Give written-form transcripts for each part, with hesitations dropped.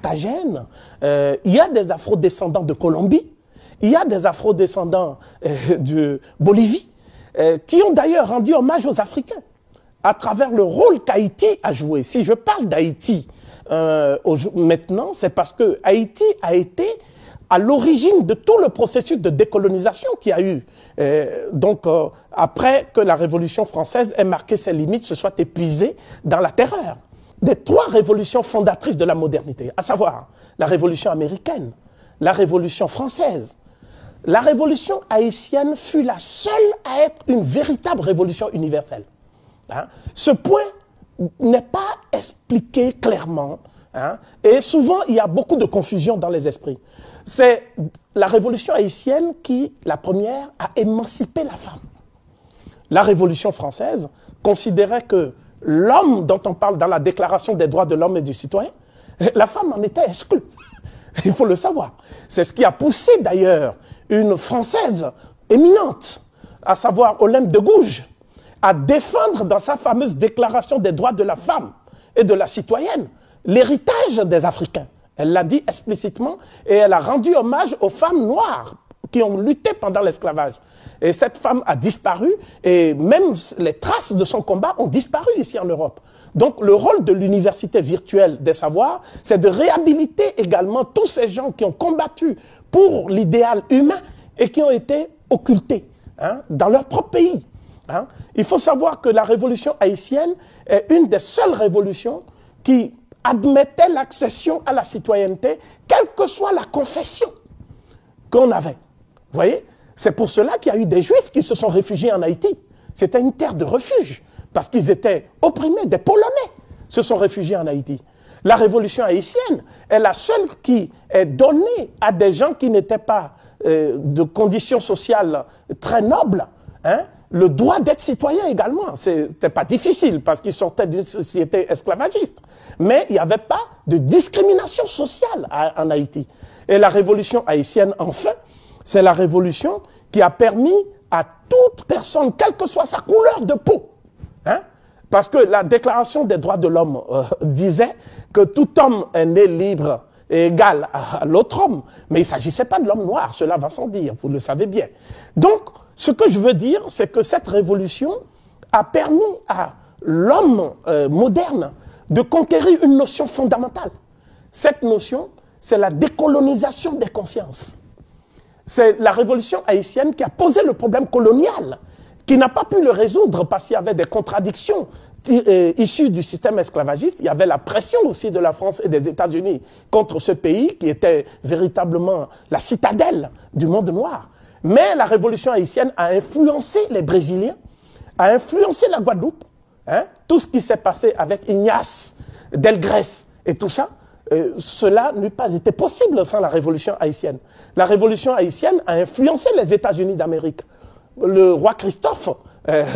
carthagène, il y a des afro-descendants de Colombie, il y a des afro-descendants de Bolivie, qui ont d'ailleurs rendu hommage aux Africains à travers le rôle qu'Haïti a joué. Si je parle d'Haïti maintenant, c'est parce que Haïti a été à l'origine de tout le processus de décolonisation qu'il y a eu. Après que la Révolution française ait marqué ses limites, se soit épuisée dans la terreur. Des trois révolutions fondatrices de la modernité, à savoir la Révolution américaine, la Révolution française. La Révolution haïtienne fut la seule à être une véritable révolution universelle. Hein? Ce point n'est pas expliqué clairement. Hein? Et souvent, il y a beaucoup de confusion dans les esprits. C'est la révolution haïtienne qui, la première, a émancipé la femme. La révolution française considérait que l'homme dont on parle dans la Déclaration des droits de l'homme et du citoyen, la femme en était exclue. Il faut le savoir. C'est ce qui a poussé d'ailleurs une Française éminente, à savoir Olympe de Gouges, à défendre dans sa fameuse Déclaration des droits de la femme et de la citoyenne l'héritage des Africains. Elle l'a dit explicitement et elle a rendu hommage aux femmes noires qui ont lutté pendant l'esclavage. Et cette femme a disparu et même les traces de son combat ont disparu ici en Europe. Donc le rôle de l'université virtuelle des savoirs, c'est de réhabiliter également tous ces gens qui ont combattu pour l'idéal humain et qui ont été occultés dans leur propre pays. Hein? Il faut savoir que la révolution haïtienne est une des seules révolutions qui admettait l'accession à la citoyenneté, quelle que soit la confession qu'on avait. Vous voyez? C'est pour cela qu'il y a eu des Juifs qui se sont réfugiés en Haïti. C'était une terre de refuge, parce qu'ils étaient opprimés. Des Polonais se sont réfugiés en Haïti. La révolution haïtienne est la seule qui est donnée à des gens qui n'étaient pas de conditions sociales très nobles, hein? Le droit d'être citoyen également, c'était pas difficile parce qu'ils sortaient d'une société esclavagiste. Mais il n'y avait pas de discrimination sociale en Haïti. Et la révolution haïtienne, enfin, c'est la révolution qui a permis à toute personne, quelle que soit sa couleur de peau, hein, parce que la Déclaration des droits de l'homme disait que tout homme est né libre et égal à l'autre homme, mais il ne s'agissait pas de l'homme noir, cela va sans dire, vous le savez bien. Donc, ce que je veux dire, c'est que cette révolution a permis à l'homme moderne de conquérir une notion fondamentale. Cette notion, c'est la décolonisation des consciences. C'est la révolution haïtienne qui a posé le problème colonial, qui n'a pas pu le résoudre parce qu'il y avait des contradictions issues du système esclavagiste. Il y avait la pression aussi de la France et des États-Unis contre ce pays qui était véritablement la citadelle du monde noir. Mais la révolution haïtienne a influencé les Brésiliens, a influencé la Guadeloupe. Hein? Tout ce qui s'est passé avec Ignace, Delgrès et tout ça, cela n'eût pas été possible sans la révolution haïtienne. La révolution haïtienne a influencé les États-Unis d'Amérique. Le roi Christophe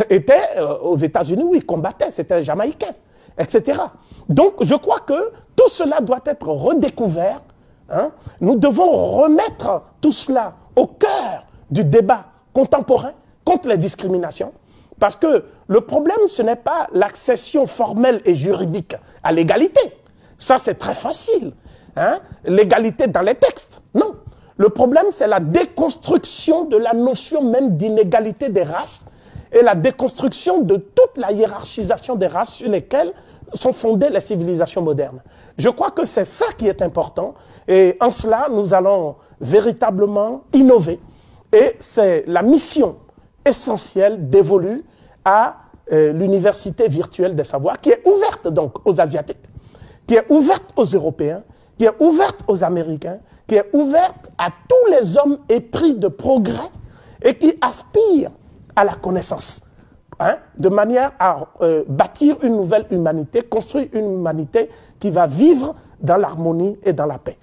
était aux États-Unis où il combattait, c'était un Jamaïcain, etc. Donc je crois que tout cela doit être redécouvert. Hein? Nous devons remettre tout cela au cœur du débat contemporain contre les discriminations. Parce que le problème, ce n'est pas l'accession formelle et juridique à l'égalité. Ça, c'est très facile. Hein? L'égalité dans les textes. Non. Le problème, c'est la déconstruction de la notion même d'inégalité des races et la déconstruction de toute la hiérarchisation des races sur lesquelles sont fondées les civilisations modernes. Je crois que c'est ça qui est important et en cela, nous allons véritablement innover. Et c'est la mission essentielle dévolue à l'université virtuelle des savoirs qui est ouverte donc aux Asiatiques, qui est ouverte aux Européens, qui est ouverte aux Américains, qui est ouverte à tous les hommes épris de progrès et qui aspirent à la connaissance, hein, de manière à bâtir une nouvelle humanité, construire une humanité qui va vivre dans l'harmonie et dans la paix.